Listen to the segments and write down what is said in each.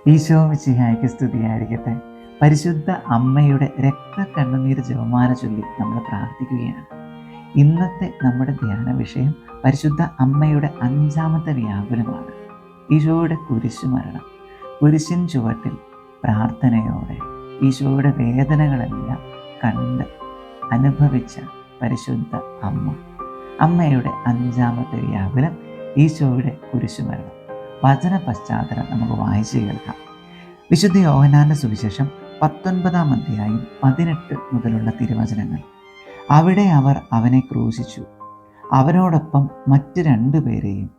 ഈശോ മിശിഹായ്ക്ക് സ്തുതിയായിരിക്കട്ടെ. പരിശുദ്ധ അമ്മയുടെ രക്തക്കണ്ണുനീർ ജപമാല ചൊല്ലി നമ്മൾ പ്രാർത്ഥിക്കുകയാണ്. ഇന്നത്തെ നമ്മുടെ ധ്യാന വിഷയം പരിശുദ്ധ അമ്മയുടെ 5-ാമത്തെ വ്യാകുലമാണ്. ഈശോയുടെ കുരിശുമരണം. കുരിശിൻ ചുവട്ടിൽ പ്രാർത്ഥനയോടെ ഈശോയുടെ വേദനകളെല്ലാം കണ്ട് അനുഭവിച്ച പരിശുദ്ധ അമ്മ. അമ്മയുടെ 5-ാമത്തെ വ്യാകുലം ഈശോയുടെ കുരിശുമരണം. വചന പശ്ചാത്തലം നമുക്ക് വായിച്ചു കേൾക്കാം. വിശുദ്ധ യോഹന്നാന്റെ സുവിശേഷം 19-ാം അധ്യായം 18 മുതലുള്ള തിരുവചനങ്ങൾ. അവിടെ അവർ അവനെ ക്രൂശിച്ചു, അവനോടൊപ്പം മറ്റ് 2 പേരെയും,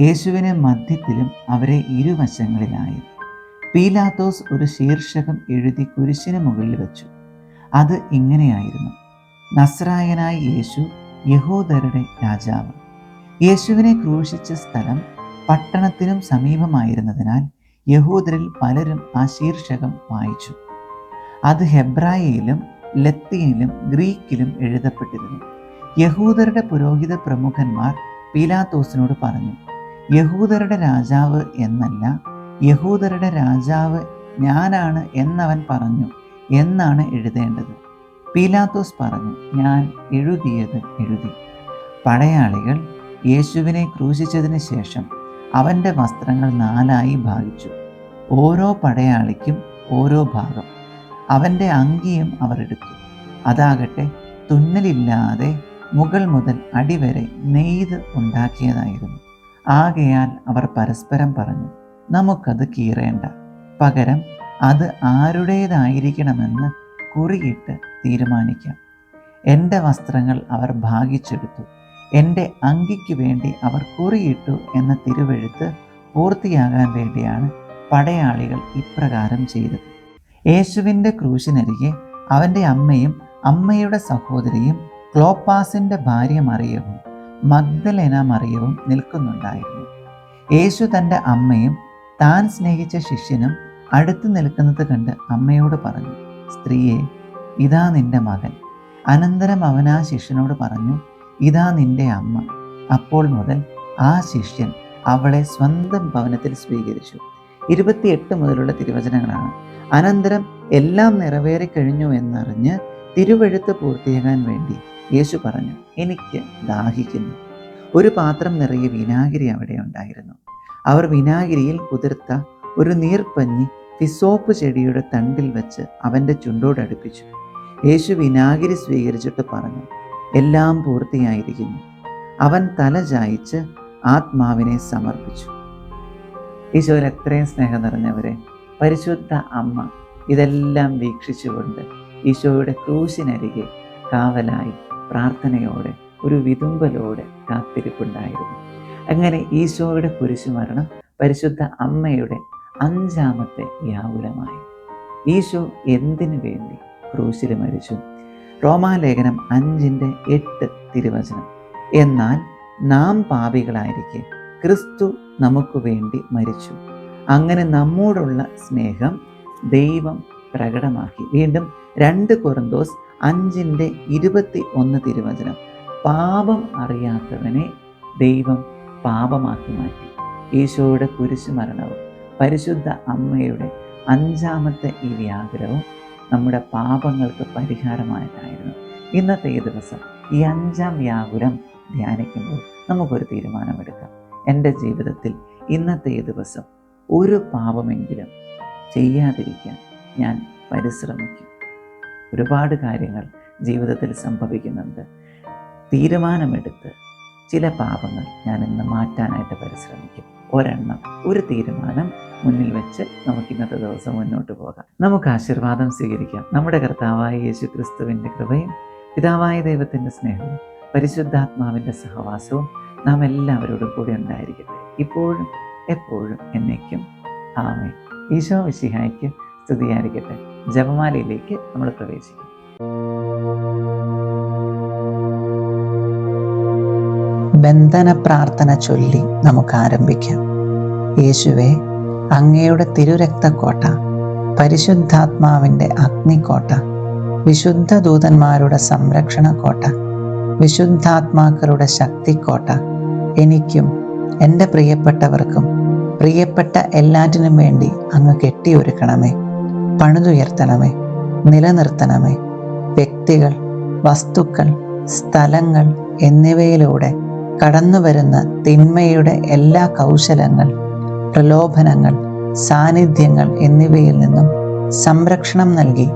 യേശുവിനെ മധ്യത്തിലും അവരെ ഇരുവശങ്ങളിലായും. പീലാത്തോസ് ഒരു ശീർഷകം എഴുതി കുരിശിന് മുകളിൽ വെച്ചു. അത് ഇങ്ങനെയായിരുന്നു: നസ്രായനായ യേശു, യഹൂദരുടെ രാജാവ്. യേശുവിനെ ക്രൂശിച്ച സ്ഥലം പട്ടണത്തിനും സമീപമായിരുന്നതിനാൽ യഹൂദരിൽ പലരും ആ ശീർഷകം വായിച്ചു. അത് ഹെബ്രായയിലും ലത്തീനിലും ഗ്രീക്കിലും എഴുതപ്പെട്ടിരുന്നു. യഹൂദരുടെ പുരോഹിത പ്രമുഖന്മാർ പീലാത്തോസിനോട് പറഞ്ഞു, യഹൂദരുടെ രാജാവ് എന്നല്ല, യഹൂദരുടെ രാജാവ് ഞാനാണ് എന്നവൻ പറഞ്ഞു എന്നാണ് എഴുതേണ്ടത്. പീലാത്തോസ് പറഞ്ഞു, ഞാൻ എഴുതിയത് എഴുതി. പടയാളികൾ യേശുവിനെ ക്രൂശിച്ചതിന് ശേഷം അവൻ്റെ വസ്ത്രങ്ങൾ 4ആയി ഭാഗിച്ചു. ഓരോ പടയാളിക്കും ഓരോ ഭാഗം. അവൻ്റെ അങ്കിയും അവർ എടുത്തു. അതാകട്ടെ തുന്നലില്ലാതെ മുകൾ മുതൽ അടിവരെ നെയ്ത് ഉണ്ടാക്കിയതായിരുന്നു. ആകയാൽ അവർ പരസ്പരം പറഞ്ഞു, നമുക്കത് കീറേണ്ട, പകരം അത് ആരുടേതായിരിക്കണമെന്ന് കുറിയിട്ട് തീരുമാനിക്കാം. എൻ്റെ വസ്ത്രങ്ങൾ അവർ ഭാഗിച്ചെടുത്തു, എൻ്റെ അങ്കിക്ക് വേണ്ടി അവർ കുറിയിട്ടു എന്ന തിരുവെഴുത്ത് പൂർത്തിയാകാൻ വേണ്ടിയാണ് പടയാളികൾ ഇപ്രകാരം ചെയ്തത്. യേശുവിൻ്റെ ക്രൂശിനരികെ അവൻ്റെ അമ്മയും അമ്മയുടെ സഹോദരിയും ക്ലോപ്പാസിൻ്റെ ഭാര്യ മറിയവും മഗ്ദലേന മറിയവും നിൽക്കുന്നുണ്ടായിരുന്നു. യേശു തൻ്റെ അമ്മയും താൻ സ്നേഹിച്ച ശിഷ്യനും അടുത്ത് നിൽക്കുന്നത് കണ്ട് അമ്മയോട് പറഞ്ഞു, സ്ത്രീയെ, ഇതാ നിന്റെ മകൻ. അനന്തരം അവൻ ആ ശിഷ്യനോട് പറഞ്ഞു, ഇതാ നിന്റെ അമ്മ. അപ്പോൾ മുതൽ ആ ശിഷ്യൻ അവളെ സ്വന്തം ഭവനത്തിൽ സ്വീകരിച്ചു. 28 മുതലുള്ള തിരുവചനങ്ങളാണ്. അനന്തരം എല്ലാം നിറവേറിക്കഴിഞ്ഞു എന്നറിഞ്ഞ് തിരുവെഴുത്ത് പൂർത്തിയാകാൻ വേണ്ടി യേശു പറഞ്ഞു, എനിക്ക് ദാഹിക്കുന്നു. ഒരു പാത്രം നിറയെ വിനാഗിരി അവിടെ ഉണ്ടായിരുന്നു. അവർ വിനാഗിരിയിൽ കുതിർത്ത ഒരു നീർപ്പഞ്ഞി ഫിസോപ്പ് ചെടിയുടെ തണ്ടിൽ വെച്ച് അവൻ്റെ ചുണ്ടോടടുപ്പിച്ചു. യേശു വിനാഗിരി സ്വീകരിച്ചിട്ട് പറഞ്ഞു, എല്ലാം പൂർത്തിയായിരിക്കുന്നു. അവൻ തല ചായ്ച്ച് ആത്മാവിനെ സമർപ്പിച്ചു. ഈശോയിൽ എത്രയും സ്നേഹം നിറഞ്ഞവരെ, പരിശുദ്ധ അമ്മ ഇതെല്ലാം വീക്ഷിച്ചുകൊണ്ട് ഈശോയുടെ ക്രൂശിനരികെ കാവലായി പ്രാർത്ഥനയോടെ ഒരു വിതുമ്പലോടെ കാത്തിരിപ്പുണ്ടായിരുന്നു. അങ്ങനെ ഈശോയുടെ കുരിശുമരണം പരിശുദ്ധ അമ്മയുടെ 5-ാമത്തെ വ്യാകുലമായി. ഈശോ എന്തിനു വേണ്ടി ക്രൂശിൽ മരിച്ചു? റോമാലേഖനം 5:8 തിരുവചനം. എന്നാൽ നാം പാപികളായിരിക്കെ ക്രിസ്തു നമുക്ക് വേണ്ടി മരിച്ചു. അങ്ങനെ നമ്മോടുള്ള സ്നേഹം ദൈവം പ്രകടമാക്കി. വീണ്ടും 2 കൊരിന്തോസ് 5:21 തിരുവചനം. പാപം അറിയാത്തവനെ ദൈവം പാപമാക്കി മാറ്റി. ഈശോയുടെ കുരിശുമരണവും പരിശുദ്ധ അമ്മയുടെ 5-ാമത്തെ ഈ വ്യാകുലവും നമ്മുടെ പാപങ്ങൾക്ക് പരിഹാരമായിട്ടായിരുന്നു. ഇന്നത്തെ ഈ ദിവസം ഈ 5-ാം വ്യാകുലം ധ്യാനിക്കുമ്പോൾ നമുക്കൊരു തീരുമാനമെടുക്കാം. എൻ്റെ ജീവിതത്തിൽ ഇന്നത്തെ ഈ ദിവസം ഒരു പാപമെങ്കിലും ചെയ്യാതിരിക്കാൻ ഞാൻ പരിശ്രമിക്കും. ഒരുപാട് കാര്യങ്ങൾ ജീവിതത്തിൽ സംഭവിക്കുന്നുണ്ട്. തീരുമാനമെടുത്ത് ചില പാപങ്ങൾ ഞാൻ ഇന്ന് മാറ്റാനായിട്ട് പരിശ്രമിക്കും. ഒരു തീരുമാനം മുന്നിൽ വെച്ച് നമുക്ക് ഇന്നത്തെ ദിവസം മുന്നോട്ട് പോകാം. നമുക്ക് ആശീർവാദം സ്വീകരിക്കാം. നമ്മുടെ കർത്താവായ യേശു ക്രിസ്തുവിൻ്റെ കൃപയും പിതാവായ ദൈവത്തിൻ്റെ സ്നേഹവും പരിശുദ്ധാത്മാവിൻ്റെ സഹവാസവും നാം എല്ലാവരോടും കൂടെ ഉണ്ടായിരിക്കട്ടെ, ഇപ്പോഴും എപ്പോഴും എന്നേക്കും. ആമേൻ. ഈശോ മിശിഹായ്ക്ക് സ്തുതിയായിരിക്കട്ടെ. ജപമാലയിലേക്ക് നമ്മൾ പ്രവേശിക്കും. ബന്ധന പ്രാർത്ഥന ചൊല്ലി നമുക്ക് ആരംഭിക്കാം. യേശുവേ, അങ്ങയുടെ തിരുരക്തക്കോട്ട, പരിശുദ്ധാത്മാവിൻ്റെ അഗ്നിക്കോട്ട, വിശുദ്ധ ദൂതന്മാരുടെ സംരക്ഷണ കോട്ട, വിശുദ്ധാത്മാക്കളുടെ ശക്തിക്കോട്ട, എനിക്കും എൻ്റെ പ്രിയപ്പെട്ടവർക്കും പ്രിയപ്പെട്ട എല്ലാറ്റിനും വേണ്ടി അങ്ങ് കെട്ടിയൊരുക്കണമേ, പണിതുയർത്തണമേ, നിലനിർത്തണമേ. വ്യക്തികൾ, വസ്തുക്കൾ, സ്ഥലങ്ങൾ എന്നിവയിലൂടെ കടന്നു വരുന്ന തിന്മയുടെ എല്ലാ കൗശലങ്ങൾ, പ്രലോഭനങ്ങൾ, സാന്നിധ്യങ്ങൾ എന്നിവയിൽ നിന്നും സംരക്ഷണം നൽകി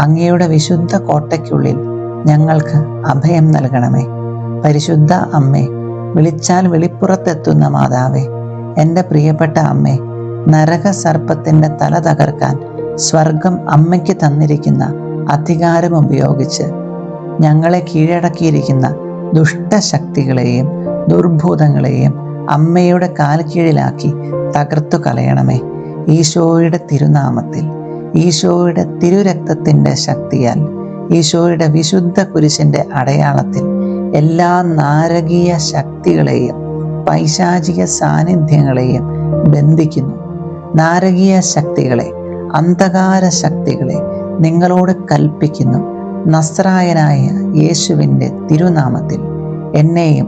അങ്ങയുടെ വിശുദ്ധ കോട്ടയ്ക്കുള്ളിൽ ഞങ്ങൾക്ക് അഭയം നൽകണമേ. പരിശുദ്ധ അമ്മേ, വിളിച്ചാൽ വെളിപ്പുറത്തെത്തുന്ന മാതാവേ, എൻ്റെ പ്രിയപ്പെട്ട അമ്മേ, നരക സർപ്പത്തിൻ്റെ തല തകർക്കാൻ സ്വർഗം അമ്മയ്ക്ക് തന്നിരിക്കുന്ന അധികാരം ഉപയോഗിച്ച് ഞങ്ങളെ കീഴടക്കിയിരിക്കുന്ന ദുഷ്ടശക്തികളെയും ദുർഭൂതങ്ങളെയും അമ്മയുടെ കാൽ കീഴിലാക്കി തകർത്തു കളയണമേ. ഈശോയുടെ തിരുനാമത്തിൽ, ഈശോയുടെ തിരുരക്തത്തിൻ്റെ ശക്തിയാൽ, ഈശോയുടെ വിശുദ്ധ കുരിശിൻ്റെ അടയാളത്തിൽ എല്ലാ നാരകീയ ശക്തികളെയും പൈശാചിക സാന്നിധ്യങ്ങളെയും ബന്ധിക്കുന്നു. നാരകീയ ശക്തികളെ, അന്ധകാര ശക്തികളെ നിങ്ങളോട് കൽപ്പിക്കുന്നു. നസ്രായനായ യേശുവിൻ്റെ തിരുനാമത്തിൽ എന്നെയും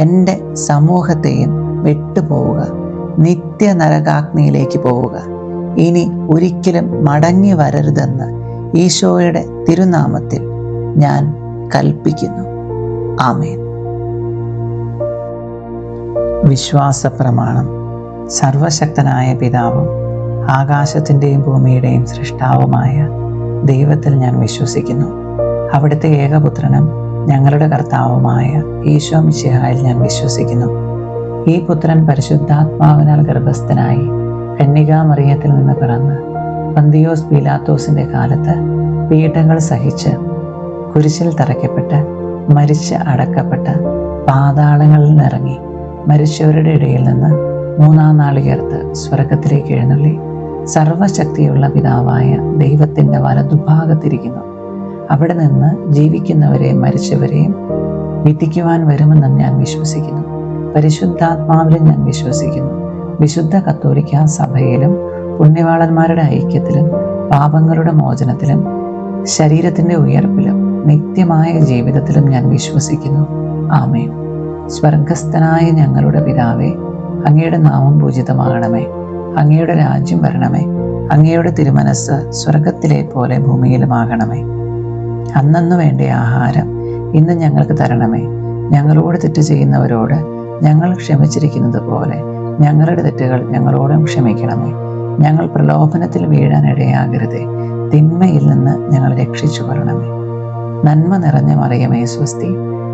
എൻ്റെ സമൂഹത്തെയും വിട്ടുപോവുക. നിത്യ നരകാഗ്നിയിലേക്ക് പോവുക. ഇനി ഒരിക്കലും മടങ്ങി വരരുതെന്ന് ഈശോയുടെ തിരുനാമത്തിൽ ഞാൻ കൽപ്പിക്കുന്നു. ആമേൻ. വിശ്വാസ പ്രമാണം. സർവശക്തനായ പിതാവും ആകാശത്തിൻ്റെയും ഭൂമിയുടെയും സൃഷ്ടാവുമായ ദൈവത്തിൽ ഞാൻ വിശ്വസിക്കുന്നു. അവിടുത്തെ ഏകപുത്രനും ഞങ്ങളുടെ കർത്താവുമായ ഈശോ മിശിഹായിൽ ഞാൻ വിശ്വസിക്കുന്നു. ഈ പുത്രൻ പരിശുദ്ധാത്മാവിനാൽ ഗർഭസ്ഥനായി കന്യകാമറിയത്തിൽ നിന്ന് പിറന്ന് പന്തിയോസ് പീലാത്തോസിൻ്റെ കാലത്ത് പീഡകൾ സഹിച്ച് കുരിശിൽ തറയ്ക്കപ്പെട്ട് മരിച്ച് അടക്കപ്പെട്ട് പാതാളങ്ങളിൽ നിറങ്ങി മരിച്ചവരുടെ ഇടയിൽ നിന്ന് മൂന്നാം നാൾ ഉയർത്ത് സ്വർഗത്തിലേക്ക് എഴുന്നള്ളി സർവശക്തിയുള്ള പിതാവായ ദൈവത്തിൻ്റെ വലതുഭാഗത്തിരിക്കുന്നു. അവിടെ നിന്ന് ജീവിക്കുന്നവരെയും മരിച്ചവരെയും വിധിക്കുവാൻ വരുമെന്നും ഞാൻ വിശ്വസിക്കുന്നു. പരിശുദ്ധാത്മാവിലും ഞാൻ വിശ്വസിക്കുന്നു. വിശുദ്ധ കത്തോലിക്കാ സഭയിലും പുണ്യവാളന്മാരുടെ ഐക്യത്തിലും പാപങ്ങളുടെ മോചനത്തിലും ശരീരത്തിൻ്റെ ഉയർപ്പിലും നിത്യമായ ജീവിതത്തിലും ഞാൻ വിശ്വസിക്കുന്നു. ആമേൻ. സ്വർഗസ്ഥനായ ഞങ്ങളുടെ പിതാവേ, അങ്ങയുടെ നാമം പൂജിതമാകണമേ. അങ്ങയുടെ രാജ്യം വരണമേ. അങ്ങയുടെ തിരുമനസ് സ്വർഗത്തിലെ പോലെ ഭൂമിയിലുമാകണമേ. അന്നന്നു വേണ്ട ആഹാരം ഇന്ന് ഞങ്ങൾക്ക് തരണമേ. ഞങ്ങളോട് തെറ്റ് ചെയ്യുന്നവരോട് ഞങ്ങൾ ക്ഷമിച്ചിരിക്കുന്നത് പോലെ ഞങ്ങളുടെ തെറ്റുകൾ ഞങ്ങളോടും ക്ഷമിക്കണമേ. ഞങ്ങൾ പ്രലോഭനത്തിൽ വീഴാൻ ഇടയാകരുതേ. തിന്മയിൽ നിന്ന് ഞങ്ങൾ രക്ഷിച്ചു കൊള്ളണമേ. നന്മ നിറഞ്ഞ മറിയമേ സ്വസ്തി,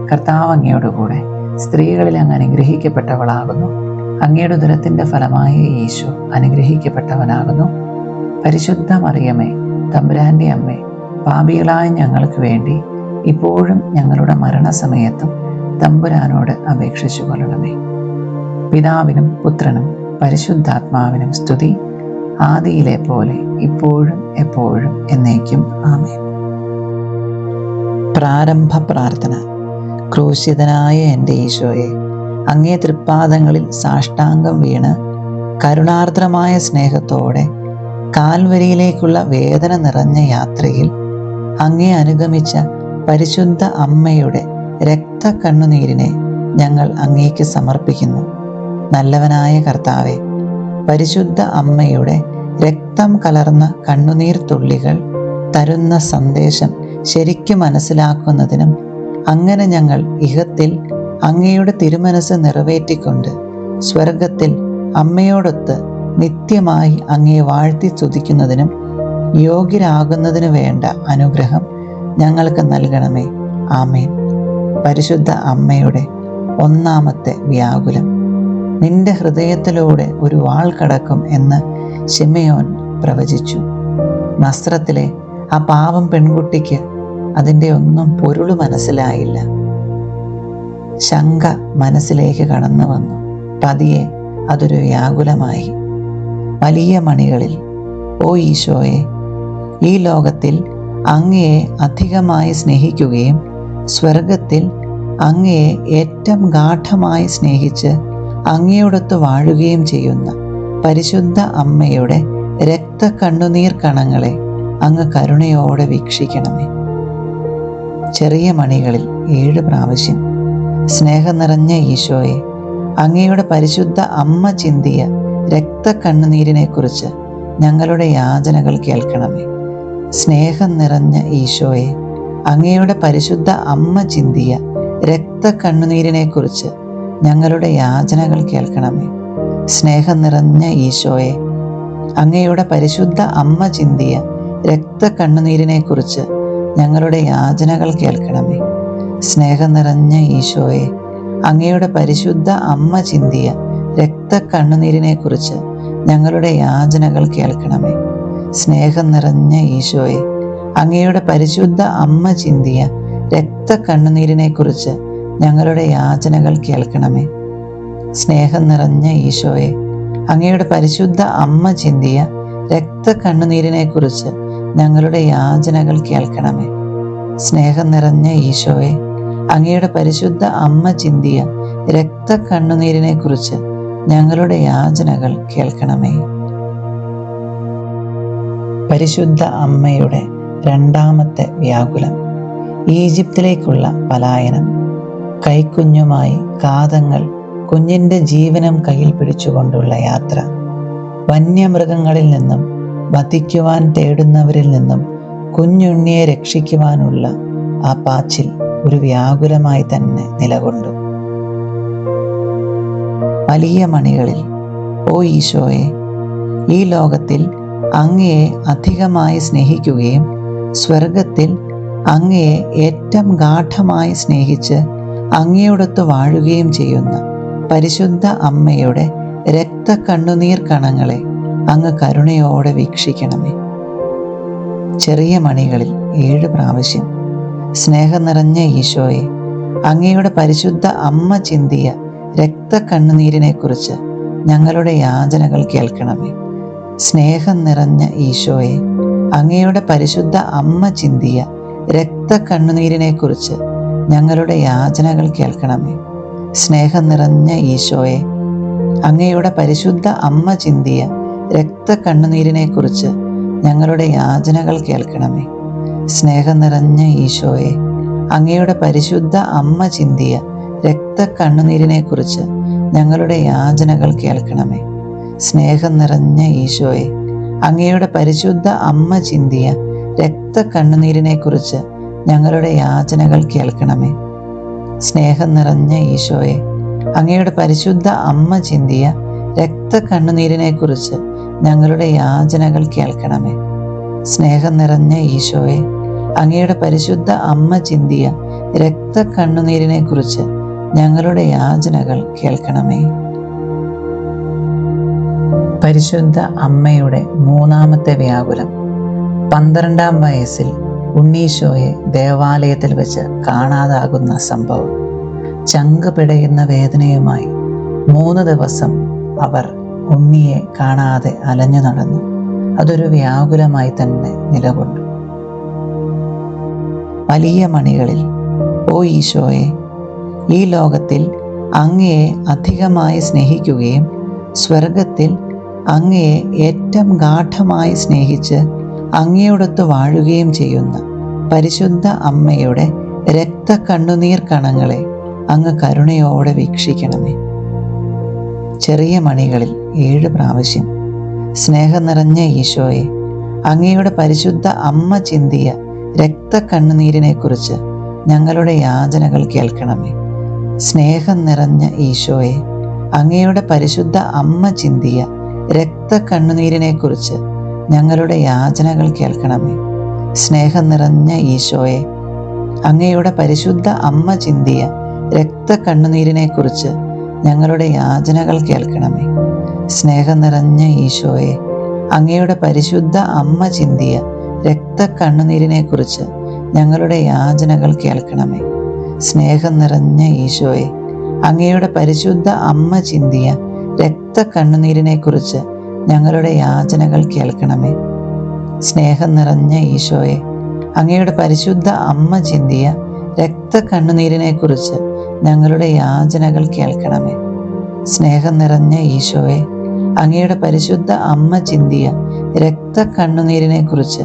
കർത്താവ് അങ്ങയോടുകൂടെ സ്ത്രീകളിൽ അങ്ങ് അനുഗ്രഹിക്കപ്പെട്ടവളാകുന്നു. അങ്ങയുടെ ഉദരത്തിൻ്റെ ഫലമായ ഈശോ അനുഗ്രഹിക്കപ്പെട്ടവനാകുന്നു. പരിശുദ്ധ മറിയമേ, തമ്പുരാൻ്റെ അമ്മേ, പാപികളായ ഞങ്ങൾക്ക് വേണ്ടി ഇപ്പോഴും ഞങ്ങളുടെ മരണസമയത്തും തമ്പുരാനോട് അപേക്ഷിച്ചു കൊള്ളണമേ. പിതാവിനും പുത്രനും പരിശുദ്ധാത്മാവിനും സ്തുതി, ആദിയിലെ പോലെ ഇപ്പോഴും എപ്പോഴും എന്നേക്കും. ആമേൻ. പ്രാരംഭ പ്രാർത്ഥന. ക്രൂശിതനായ എൻ്റെ ഈശോയെ, അങ്ങേ തൃപ്പാദങ്ങളിൽ സാഷ്ടാംഗം വീണ് കരുണാർദ്രമായ സ്നേഹത്തോടെ കാൽവരിയിലേക്കുള്ള വേദന നിറഞ്ഞ യാത്രയിൽ അങ്ങേ അനുഗമിച്ച പരിശുദ്ധ അമ്മയുടെ രക്തക്കണ്ണുനീരിനെ ഞങ്ങൾ അങ്ങേക്ക് സമർപ്പിക്കുന്നു. നല്ലവനായ കർത്താവെ, പരിശുദ്ധ അമ്മയുടെ രക്തം കലർന്ന കണ്ണുനീർ തുള്ളികൾ തരുന്ന സന്ദേശം ശരിക്കും മനസ്സിലാക്കുന്നതിനും അങ്ങനെ ഞങ്ങൾ ഇഹത്തിൽ അങ്ങയുടെ തിരുമനസ് നിറവേറ്റിക്കൊണ്ട് സ്വർഗത്തിൽ അമ്മയോടൊത്ത് നിത്യമായി അങ്ങേ വാഴ്ത്തി സ്തുതിക്കുന്നതിനും യോഗ്യരാകുന്നതിനു വേണ്ട അനുഗ്രഹം ഞങ്ങൾക്ക് നൽകണമേ. ആമേൻ. പരിശുദ്ധ അമ്മയുടെ ഒന്നാമത്തെ വ്യാകുലം. നിന്റെ ഹൃദയത്തിലൂടെ ഒരു വാൾ കടക്കും എന്ന് ശിമയോൻ പ്രവചിച്ചു. നസ്രത്തിലെ ആ പാവം പെൺകുട്ടിക്ക് അതിൻ്റെ ഒന്നും പൊരുള് മനസ്സിലായില്ല. ശങ്ക മനസ്സിലേക്ക് കടന്നു വന്നു. പതിയെ അതൊരു വ്യാകുലമായി. വലിയ മണികളിൽ, ഓ ഈശോയെ, ഈ ലോകത്തിൽ അങ്ങയെ അധികമായി സ്നേഹിക്കുകയും സ്വർഗത്തിൽ അങ്ങയെ ഏറ്റവും ഗാഠമായി സ്നേഹിച്ച് അങ്ങയോടൊത്ത് വാഴുകയും ചെയ്യുന്ന പരിശുദ്ധ അമ്മയുടെ രക്തക്കണ്ണുനീർ കണങ്ങളെ അങ്ങ് കരുണയോടെ വീക്ഷിക്കണമേ. ചെറിയ മണികളിൽ 7 പ്രാവശ്യം സ്നേഹം നിറഞ്ഞ ഈശോയെ, അങ്ങയുടെ പരിശുദ്ധ അമ്മ ചിന്തിയ രക്തക്കണ്ണുനീരിനെക്കുറിച്ച് ഞങ്ങളുടെ യാചനകൾ കേൾക്കണമേ. സ്നേഹം നിറഞ്ഞ ഈശോയെ, അങ്ങയുടെ പരിശുദ്ധ അമ്മ ചിന്തിയ രക്തക്കണ്ണുനീരിനെക്കുറിച്ച് ഞങ്ങളുടെ യാചനകൾ കേൾക്കണമേ. സ്നേഹം നിറഞ്ഞ ഈശോയെ, അങ്ങയുടെ പരിശുദ്ധ അമ്മ ചിന്തിയ രക്തക്കണ്ണുനീരിനെക്കുറിച്ച് ഞങ്ങളുടെ യാചനകൾ കേൾക്കണമേ. സ്നേഹം നിറഞ്ഞ ഈശോയെ, അങ്ങയുടെ പരിശുദ്ധ അമ്മ ചിന്തിയ രക്തക്കണ്ണുനീരിനെക്കുറിച്ച് ഞങ്ങളുടെ യാചനകൾ കേൾക്കണമേ. സ്നേഹം നിറഞ്ഞ ഈശോയെ, അങ്ങയുടെ പരിശുദ്ധ അമ്മ ചിന്തിയ രക്തക്കണ്ണുനീരിനെക്കുറിച്ച് ഞങ്ങളുടെ യാചനകൾ കേൾക്കണമേ. സ്നേഹം നിറഞ്ഞ ഈശോയെ, അങ്ങയുടെ പരിശുദ്ധ അമ്മ ചിന്തിയ രക്തക്കണ്ണുനീരിനെക്കുറിച്ച് ഞങ്ങളുടെ യാചനകൾ കേൾക്കണമേ. സ്നേഹം നിറഞ്ഞ ഈശോയെ, അങ്ങയുടെ പരിശുദ്ധ അമ്മ ചിന്തിയ രക്തക്കണ്ണുനീരിനെക്കുറിച്ച് ഞങ്ങളുടെ യാചനകൾ കേൾക്കണമേ. പരിശുദ്ധ അമ്മയുടെ രണ്ടാമത്തെ വ്യാകുലം, ഈജിപ്തിലേക്കുള്ള പലായനം. കൈക്കുഞ്ഞുമായി കാതങ്ങൾ കുഞ്ഞിൻ്റെ ജീവനം കയ്യിൽ പിടിച്ചുകൊണ്ടുള്ള യാത്ര. വന്യമൃഗങ്ങളിൽ നിന്നും വധിക്കുവാൻ തേടുന്നവരിൽ നിന്നും കുഞ്ഞുണ്ണിയെ രക്ഷിക്കുവാനുള്ള ആ പാച്ചിൽ ഒരു വ്യാകുലമായി തന്നെ നിലകൊണ്ടു. വലിയ മണികളിൽ, ഓ ഈശോയെ, ഈ ലോകത്തിൽ അങ്ങയെ അധികമായി സ്നേഹിക്കുകയും സ്വർഗത്തിൽ അങ്ങയെ ഏറ്റവും ഗാഠമായി സ്നേഹിച്ച് അങ്ങയോടൊത്ത് വാഴുകയും ചെയ്യുന്ന പരിശുദ്ധ അമ്മയുടെ രക്തക്കണ്ണുനീർ കണങ്ങളെ അങ്ങ് കരുണയോടെ വീക്ഷിക്കണമേ. ചെറിയ മണികളിൽ 7 പ്രാവശ്യം, സ്നേഹം നിറഞ്ഞ ഈശോയെ, അങ്ങയുടെ പരിശുദ്ധ അമ്മ ചിന്തിയ രക്തക്കണ്ണുനീരിനെക്കുറിച്ച് ഞങ്ങളുടെ യാചനകൾ കേൾക്കണമേ. സ്നേഹം നിറഞ്ഞ ഈശോയെ, അങ്ങയുടെ പരിശുദ്ധ അമ്മ ചിന്തിയ രക്തക്കണ്ണുനീരിനെക്കുറിച്ച് ഞങ്ങളുടെ യാചനകൾ കേൾക്കണമേ. സ്നേഹം നിറഞ്ഞ ഈശോയെ, അങ്ങയുടെ പരിശുദ്ധ അമ്മ ചിന്തിയ രക്തക്കണ്ണുനീരിനെക്കുറിച്ച് ഞങ്ങളുടെ യാചനകൾ കേൾക്കണമേ. സ്നേഹം നിറഞ്ഞ ഈശോയെ, അങ്ങയുടെ പരിശുദ്ധ അമ്മ ചിന്തിയ രക്തക്കണ്ണുനീരിനെക്കുറിച്ച് ഞങ്ങളുടെ യാചനകൾ കേൾക്കണമേ. സ്നേഹം നിറഞ്ഞ ഈശോയെ, അങ്ങയുടെ പരിശുദ്ധ അമ്മ ചിന്തിയ രക്തക്കണ്ണുനീരിനെക്കുറിച്ച് ഞങ്ങളുടെ യാചനകൾ കേൾക്കണമേ. സ്നേഹം നിറഞ്ഞ ഈശോയെ, അങ്ങയുടെ പരിശുദ്ധ അമ്മ ചിന്തിയ രക്തക്കണ്ണുനീരിനെക്കുറിച്ച് ഞങ്ങളുടെ യാചനകൾ കേൾക്കണമേ. സ്നേഹം നിറഞ്ഞ ഈശോയെ, അങ്ങയുടെ പരിശുദ്ധ അമ്മ ചിന്തിയ രക്തക്കണ്ണുനീരിനെക്കുറിച്ച് ഞങ്ങളുടെ യാചനകൾ കേൾക്കണമേ. പരിശുദ്ധ അമ്മയുടെ മൂന്നാമത്തെ വ്യാകുലം. 12-ാം വയസ്സിൽ ഉണ്ണീശോയെ ദേവാലയത്തിൽ വെച്ച് കാണാതാകുന്ന സംഭവം. ചങ്ക് പിടയുന്ന വേദനയുമായി 3 ദിവസം അവർ ഉണ്ണിയെ കാണാതെ അലഞ്ഞു നടന്നു. അതൊരു വ്യാകുലമായി തന്നെ നിലകൊണ്ടു. വലിയ മണികളിൽ, ഓ ഈശോയെ, ഈ ലോകത്തിൽ അങ്ങയെ അധികമായി സ്നേഹിക്കുകയും സ്വർഗത്തിൽ അങ്ങയെ ഏറ്റവും ഗാഠമായി സ്നേഹിച്ച് അങ്ങയോടൊത്ത് വാഴുകയും ചെയ്യുന്ന പരിശുദ്ധ അമ്മയുടെ രക്തക്കണ്ണുനീർ കണങ്ങളെ അങ്ങ് കരുണയോടെ വീക്ഷിക്കണമേ. ചെറിയ മണികളിൽ 7 പ്രാവശ്യം, സ്നേഹം നിറഞ്ഞ ഈശോയെ, അങ്ങയുടെ പരിശുദ്ധ അമ്മ ചിന്തിയ രക്തക്കണ്ണുനീരിനെക്കുറിച്ച് ഞങ്ങളുടെ യാചനകൾ കേൾക്കണമേ. സ്നേഹം നിറഞ്ഞ ഈശോയെ, അങ്ങയുടെ പരിശുദ്ധ അമ്മ ചിന്തിയ രക്തക്കണ്ണുനീരിനെക്കുറിച്ച് ഞങ്ങളുടെ യാചനകൾ കേൾക്കണമേ. സ്നേഹം നിറഞ്ഞ ഈശോയെ, അങ്ങയുടെ പരിശുദ്ധ അമ്മ ചിന്തിയ രക്തക്കണ്ണുനീരിനെക്കുറിച്ച് ഞങ്ങളുടെ യാചനകൾ കേൾക്കണമേ. സ്നേഹം നിറഞ്ഞ ഈശോയെ, അങ്ങയുടെ പരിശുദ്ധ അമ്മ ചിന്തിയ രക്തക്കണ്ണുനീരിനെക്കുറിച്ച് ഞങ്ങളുടെ യാചനകൾ കേൾക്കണമേ. സ്നേഹം നിറഞ്ഞ ഈശോയെ, അങ്ങയുടെ പരിശുദ്ധ അമ്മ ചിന്തിയ രക്തക്കണ്ണുനീരിനെക്കുറിച്ച് ഞങ്ങളുടെ യാചനകൾ കേൾക്കണമേ. സ്നേഹം നിറഞ്ഞ ഈശോയെ, അങ്ങയുടെ പരിശുദ്ധ അമ്മ ചിന്തിയ രക്തക്കണ്ണുനീരിനെക്കുറിച്ച് ഞങ്ങളുടെ യാചനകൾ കേൾക്കണമേ. സ്നേഹം നിറഞ്ഞ ഈശോയെ, അങ്ങയുടെ പരിശുദ്ധ അമ്മ ചിന്തിയ രക്തക്കണ്ണുനീരിനെക്കുറിച്ച്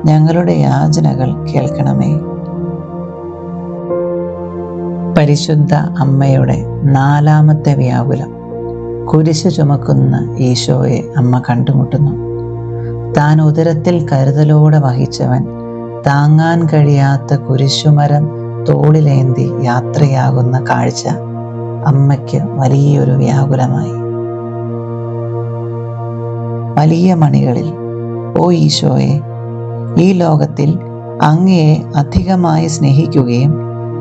ഞങ്ങളുടെ യാചനകൾ കേൾക്കണമേ. പരിശുദ്ധ അമ്മയുടെ 4-ാമത്തെ വ്യാകുലം. കുരിശ് ചുമക്കുന്ന ഈശോയെ അമ്മ കണ്ടുമുട്ടുന്നു. താൻ ഉദരത്തിൽ കരുതലോടെ വഹിച്ചവൻ താങ്ങാൻ കഴിയാത്ത കുരിശുമരം തോളിലേന്തി യാത്രയാകുന്ന കാഴ്ച അമ്മയ്ക്ക് വലിയൊരു വ്യാകുലമായി. വലിയ മണികളിൽ, ഓ ഈശോയെ, ഈ ലോകത്തിൽ അങ്ങയെ അധികമായി സ്നേഹിക്കുകയും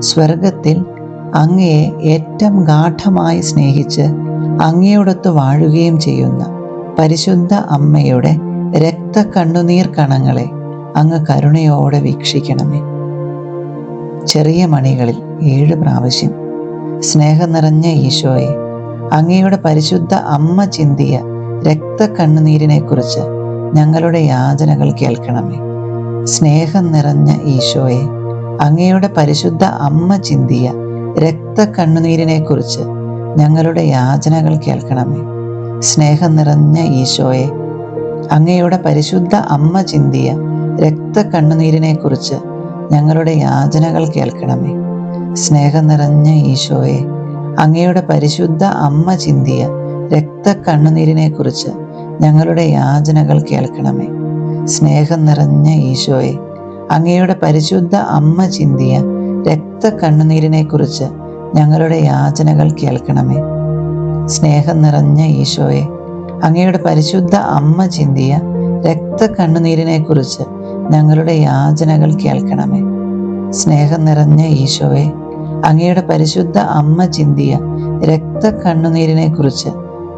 സ്വർഗത്തിൽ അങ്ങയെ ഏറ്റവും ഗാഠമായി സ്നേഹിച്ച് അങ്ങയോടൊത്ത് വാഴുകയും ചെയ്യുന്ന പരിശുദ്ധ അമ്മയുടെ രക്തക്കണ്ണുനീർ കണങ്ങളെ അങ്ങ് കരുണയോടെ വീക്ഷിക്കണമേ. ചെറിയ മണികളിൽ 7 പ്രാവശ്യം, സ്നേഹം നിറഞ്ഞ ഈശോയെ, അങ്ങയുടെ പരിശുദ്ധ അമ്മ ചിന്തിയ രക്തക്കണ്ണുനീരിനെക്കുറിച്ച് ഞങ്ങളുടെ യാചനകൾ കേൾക്കണമേ. സ്നേഹം നിറഞ്ഞ ഈശോയെ, അങ്ങയുടെ പരിശുദ്ധ അമ്മ ചിന്തിയ രക്തക്കണ്ണുനീരിനെക്കുറിച്ച് ഞങ്ങളുടെ യാചനകൾ കേൾക്കണമേ. സ്നേഹം നിറഞ്ഞ ഈശോയെ, അങ്ങയുടെ പരിശുദ്ധ അമ്മ ചിന്തിയ രക്തക്കണ്ണുനീരിനെക്കുറിച്ച് ഞങ്ങളുടെ യാചനകൾ കേൾക്കണമേ. സ്നേഹം നിറഞ്ഞ ഈശോയെ, അങ്ങയുടെ പരിശുദ്ധ അമ്മ ചിന്തിയ രക്തക്കണ്ണുനീരിനെക്കുറിച്ച് ഞങ്ങളുടെ യാചനകൾ കേൾക്കണമേ. സ്നേഹം നിറഞ്ഞ ഈശോയെ, അങ്ങയുടെ പരിശുദ്ധ അമ്മ ചിന്തിയ രക്തക്കണ്ണുനീരിനെക്കുറിച്ച് ഞങ്ങളുടെ യാചനകൾ കേൾക്കണമേ. സ്നേഹം നിറഞ്ഞ ഈശോയെ, അങ്ങയുടെ പരിശുദ്ധ അമ്മ ചിന്തിയ രക്തക്കണ്ണുനീരിനെക്കുറിച്ച് ഞങ്ങളുടെ യാചനകൾ കേൾക്കണമേ. സ്നേഹം നിറഞ്ഞ ഈശോയെ, അങ്ങയുടെ പരിശുദ്ധ അമ്മ ചിന്തിയ രക്തക്കണ്ണുനീരിനെക്കുറിച്ച്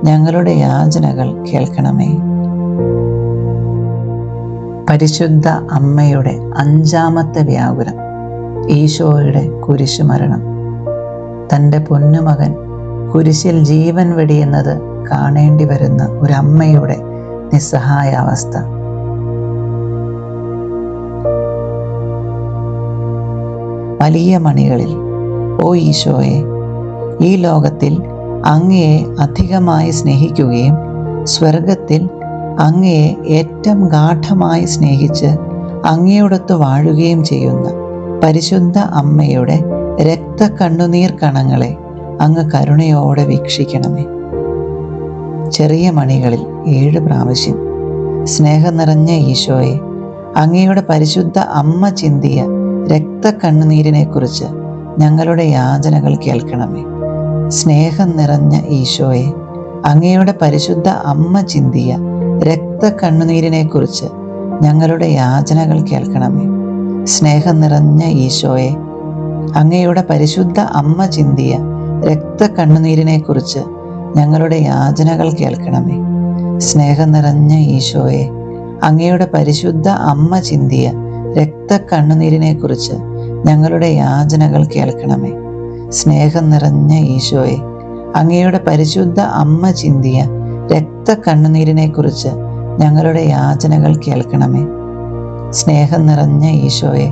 ഞങ്ങളുടെ യാചനകൾ കേൾക്കണമേ. പരിശുദ്ധ അമ്മയുടെ 5ാമത്തെ വ്യാകുലം, ഈശോയുടെ കുരിശുമരണം. തൻ്റെ പൊന്നുമകൻ കുരിശിൽ ജീവൻ വെടിയുന്നത് കാണേണ്ടി വരുന്ന ഒരമ്മയുടെ നിസ്സഹായ അവസ്ഥ. വലിയ മണികളിൽ, ഓ ഈശോയെ, ഈ ലോകത്തിൽ അങ്ങയെ അധികമായി സ്നേഹിക്കുകയും സ്വർഗത്തിൽ അങ്ങയെ ഏറ്റവും ഗാഠമായി സ്നേഹിച്ച് അങ്ങയോടൊത്ത് വാഴുകയും ചെയ്യുന്ന പരിശുദ്ധ അമ്മയുടെ രക്തക്കണ്ണുനീർ കണങ്ങളെ അങ്ങ് കരുണയോടെ വീക്ഷിക്കണമേ. ചെറിയ മണികളിൽ 7 പ്രാവശ്യം, സ്നേഹം നിറഞ്ഞ ഈശോയെ, അങ്ങയുടെ പരിശുദ്ധ അമ്മ ചിന്തിയ രക്തക്കണ്ണുനീരിനെക്കുറിച്ച് ഞങ്ങളുടെ യാചനകൾ കേൾക്കണമേ. സ്നേഹം നിറഞ്ഞ ഈശോയെ, അങ്ങയുടെ പരിശുദ്ധ അമ്മ ചിന്തിയ രക്തക്കണ്ണുനീരിനെക്കുറിച്ച് ഞങ്ങളുടെ യാചനകൾ കേൾക്കണമേ. സ്നേഹം നിറഞ്ഞ ഈശോയെ, അങ്ങയുടെ പരിശുദ്ധ അമ്മ ചിന്തിയ രക്തക്കണ്ണുനീരിനെക്കുറിച്ച് ഞങ്ങളുടെ യാചനകൾ കേൾക്കണമേ. സ്നേഹം നിറഞ്ഞ ഈശോയെ, അങ്ങയുടെ പരിശുദ്ധ അമ്മ ചിന്തിയ രക്തക്കണ്ണുനീരിനെക്കുറിച്ച് ഞങ്ങളുടെ യാചനകൾ കേൾക്കണമേ. സ്നേഹം നിറഞ്ഞ ഈശോയെ, അങ്ങയുടെ പരിശുദ്ധ അമ്മ ചിന്തിയ രക്തക്കണ്ണുനീരിനെക്കുറിച്ച് ഞങ്ങളുടെ യാചനകൾ കേൾക്കണമേ. സ്നേഹം നിറഞ്ഞ ഈശോയെ,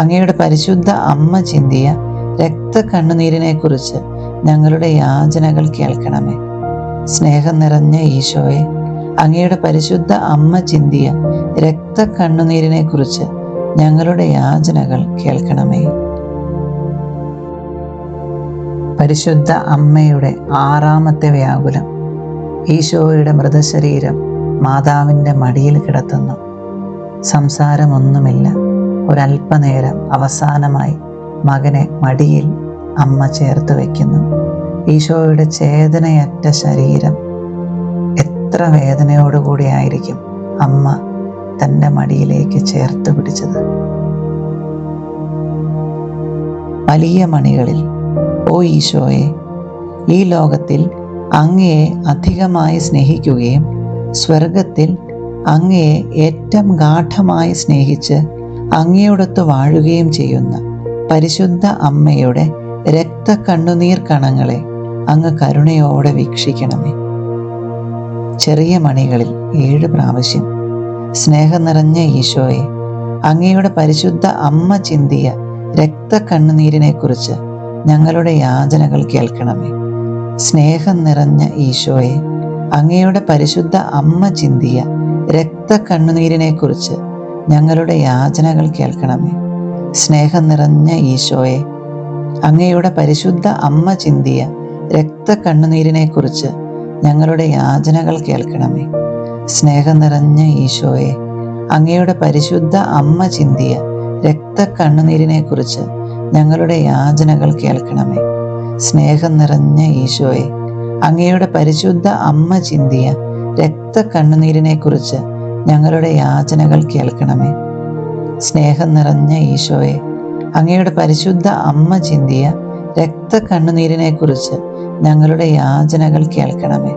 അങ്ങയുടെ പരിശുദ്ധ അമ്മ ചിന്തിയ രക്തക്കണ്ണുനീരിനെക്കുറിച്ച് ഞങ്ങളുടെ യാചനകൾ കേൾക്കണമേ. സ്നേഹം നിറഞ്ഞ ഈശോയെ, അങ്ങയുടെ പരിശുദ്ധ അമ്മ ചിന്തിയ രക്തക്കണ്ണുനീരിനെക്കുറിച്ച് ഞങ്ങളുടെ യാചനകൾ കേൾക്കണമേ. പരിശുദ്ധ അമ്മയുടെ 6ാമത്തെ വ്യാകുലം, ഈശോയുടെ മൃതശരീരം മാതാവിൻ്റെ മടിയിൽ കിടത്തുന്നു. സംസാരമൊന്നുമില്ല. ഒരല്പനേരം അവസാനമായി മകനെ മടിയിൽ അമ്മ ചേർത്ത് വയ്ക്കുന്നു. ഈശോയുടെ ചേതനയറ്റ ശരീരം എത്ര വേദനയോടുകൂടിയായിരിക്കും അമ്മ തൻ്റെ മടിയിലേക്ക് ചേർത്ത് പിടിച്ചത്. വലിയ മണികളിൽ, ഓ ഈശോയെ, ഈ ലോകത്തിൽ അങ്ങയെ അധികമായി സ്നേഹിക്കുകയും സ്വർഗത്തിൽ അങ്ങയെ ഏറ്റവും ഗാഠമായി സ്നേഹിച്ച് അങ്ങയോടൊത്ത് വാഴുകയും ചെയ്യുന്ന പരിശുദ്ധ അമ്മയുടെ രക്തക്കണ്ണുനീർ കണങ്ങളെ അങ്ങ് കരുണയോടെ വീക്ഷിക്കണമേ. ചെറിയ മണികളിൽ 7 പ്രാവശ്യം, സ്നേഹം നിറഞ്ഞ ഈശോയെ, അങ്ങയുടെ പരിശുദ്ധ അമ്മ ചിന്തിയ രക്തക്കണ്ണുനീരിനെക്കുറിച്ച് ഞങ്ങളുടെ യാചനകൾ കേൾക്കണമേ. സ്നേഹം നിറഞ്ഞ ഈശോയെ, അങ്ങയുടെ പരിശുദ്ധ അമ്മ ചിന്തിയ രക്തക്കണ്ണുനീരിനെക്കുറിച്ച് ഞങ്ങളുടെ യാചനകൾ കേൾക്കണമേ. സ്നേഹം നിറഞ്ഞ ഈശോയെ, അങ്ങയുടെ പരിശുദ്ധ അമ്മ ചിന്തിയ രക്തക്കണ്ണുനീരിനെക്കുറിച്ച് ഞങ്ങളുടെ യാചനകൾ കേൾക്കണമേ. സ്നേഹം നിറഞ്ഞ ഈശോയെ, അങ്ങയുടെ പരിശുദ്ധ അമ്മ ചിന്തിയ രക്തക്കണ്ണുനീരിനെ കുറിച്ച് ഞങ്ങളുടെ യാചനകൾ കേൾക്കണമേ. സ്നേഹം നിറഞ്ഞ ഈശോയെ, അങ്ങയുടെ പരിശുദ്ധ അമ്മ ചിന്തിയ രക്തക്കണ്ണുനീരിനെ കുറിച്ച് ഞങ്ങളുടെ യാചനകൾ കേൾക്കണമേ. സ്നേഹം നിറഞ്ഞ ഈശോയെ, അങ്ങയുടെ പരിശുദ്ധ അമ്മ ചിന്തിയ രക്തക്കണ്ണുനീരിനെ കുറിച്ച് ഞങ്ങളുടെ യാചനകൾ കേൾക്കണമേ.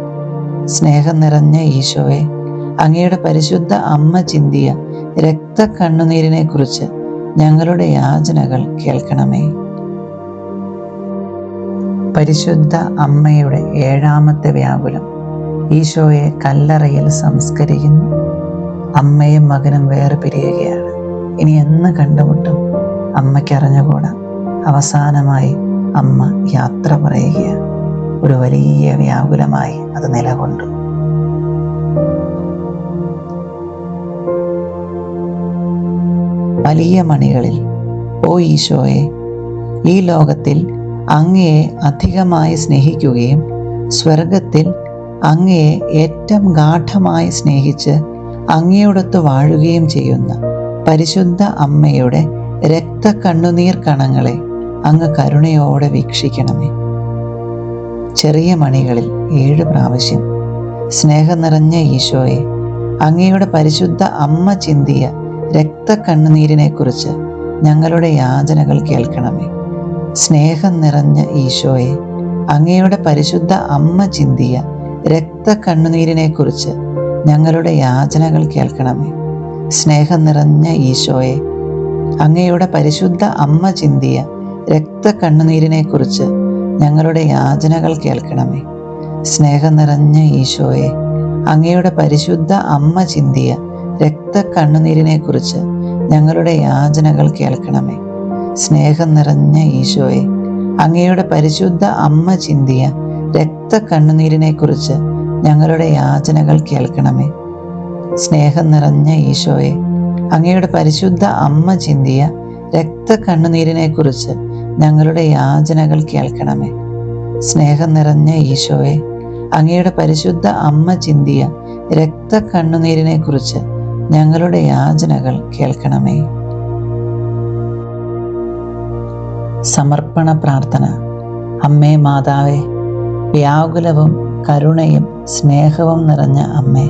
സ്നേഹം നിറഞ്ഞ ഈശോയെ, അങ്ങയുടെ പരിശുദ്ധ അമ്മ ചിന്തിയ രക്തക്കണ്ണുനീരിനെ കുറിച്ച് ഞങ്ങളുടെ യാചനകൾ കേൾക്കണമേ. പരിശുദ്ധ അമ്മയുടെ 7ാമത്തെ വ്യാകുലം. ഈശോയെ കല്ലറയിൽ സംസ്കരിക്കുന്നു. അമ്മയും മകനും വേറെ പിരിയുകയാണ്. ഇനി എന്ന് കണ്ടുമുട്ടും അമ്മയ്ക്കറിഞ്ഞുകൂടാ. അവസാനമായി അമ്മ യാത്ര പറയുകയാണ്. ഒരു വലിയ വ്യാകുലമായി അത് നിലകൊണ്ടു. വലിയ മണികളിൽ, ഓ ഈശോയെ, ഈ ലോകത്തിൽ അങ്ങയെ അധികമായി സ്നേഹിക്കുകയും സ്വർഗത്തിൽ അങ്ങയെ ഏറ്റവും ഗാഢമായി സ്നേഹിച്ച് അങ്ങയോടൊത്ത് വാഴുകയും ചെയ്യുന്ന പരിശുദ്ധ അമ്മയുടെ രക്തക്കണ്ണുനീർ കണങ്ങളെ അങ്ങ് കരുണയോടെ വീക്ഷിക്കണമേ. ചെറിയ മണികളിൽ 7 പ്രാവശ്യം. സ്നേഹം നിറഞ്ഞ ഈശോയെ, അങ്ങയുടെ പരിശുദ്ധ അമ്മ ചിന്തിയ രക്തക്കണ്ണുനീരിനെ കുറിച്ച് ഞങ്ങളുടെ യാചനകൾ കേൾക്കണമേ. സ്നേഹം നിറഞ്ഞ ഈശോയെ, അങ്ങയുടെ പരിശുദ്ധ അമ്മ ചിന്തിയ രക്തക്കണ്ണുനീരിനെ കുറിച്ച് ഞങ്ങളുടെ യാചനകൾ കേൾക്കണമേ. സ്നേഹം നിറഞ്ഞ ഈശോയെ, അങ്ങയുടെ പരിശുദ്ധ അമ്മ ചിന്തിയ രക്തക്കണ്ണുനീരിനെ കുറിച്ച് ഞങ്ങളുടെ യാചനകൾ കേൾക്കണമേ. സ്നേഹം നിറഞ്ഞ ഈശോയെ, അങ്ങയുടെ പരിശുദ്ധ അമ്മ ചിന്തിയ രക്തക്കണ്ണുനീരിനെ കുറിച്ച് ഞങ്ങളുടെ യാചനകൾ കേൾക്കണമേ. സ്നേഹം നിറഞ്ഞ ഈശോയെ, അങ്ങയുടെ പരിശുദ്ധ അമ്മ ചിന്തിയ രക്തക്കണ്ണുനീരിനെ കുറിച്ച് ഞങ്ങളുടെ യാചനകൾ കേൾക്കണമേ. സ്നേഹം നിറഞ്ഞ ഈശോയെ, അങ്ങയുടെ പരിശുദ്ധ അമ്മ ചിന്തിയ രക്തക്കണ്ണുനീരിനെ കുറിച്ച് ഞങ്ങളുടെ യാചനകൾ കേൾക്കണമേ. സ്നേഹം നിറഞ്ഞ ഈശോയെ, അങ്ങയുടെ പരിശുദ്ധ അമ്മ ചിന്തിയ രക്തക്കണ്ണുനീരിനെ കുറിച്ച് ഞങ്ങളുടെ യാചനകൾ കേൾക്കണമേ. സമർപ്പണ പ്രാർത്ഥന. അമ്മേ മാതാവേ, വ്യാകുലവും കരുണയും സ്നേഹവും നിറഞ്ഞ അമ്മേ,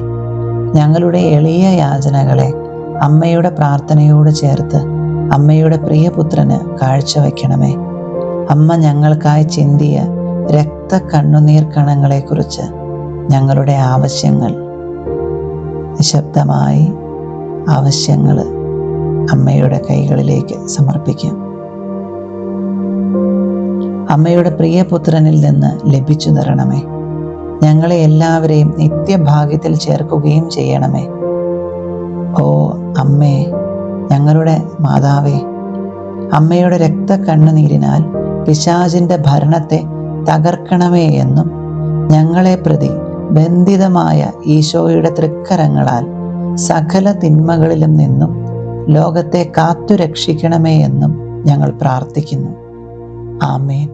ഞങ്ങളുടെ എളിയ യാചനകളെ അമ്മയുടെ പ്രാർത്ഥനയോട് ചേർത്ത് അമ്മയുടെ പ്രിയപുത്രന് കാഴ്ചവെക്കണമേ. അമ്മ ഞങ്ങൾക്കായി ചിന്തിയ രക്തക്കണ്ണുനീർ കണങ്ങളെക്കുറിച്ച് ഞങ്ങളുടെ ആവശ്യങ്ങൾ നിശബ്ദമായി ആവശ്യങ്ങൾ അമ്മയുടെ കൈകളിലേക്ക് സമർപ്പിക്കാം. അമ്മയുടെ പ്രിയപുത്രനിൽ നിന്ന് ലഭിച്ചു തരണമേ. ഞങ്ങളെ എല്ലാവരെയും നിത്യഭാഗ്യത്തിൽ ചേർക്കുകയും ചെയ്യണമേ. ഓ അമ്മേ, ഞങ്ങളുടെ മാതാവേ, അമ്മയുടെ രക്തക്കണ്ണുനീരിനാൽ പിശാചിന്റെ ഭരണത്തെ തകർക്കണമേ എന്നും ഞങ്ങളെ പ്രതി ബന്ധിതമായ ഈശോയുടെ തൃക്കരങ്ങളാൽ സകല തിന്മകളിലും നിന്നും ലോകത്തെ കാത്തുരക്ഷിക്കണമേ എന്നും ഞങ്ങൾ പ്രാർത്ഥിക്കുന്നു. ആമേൻ.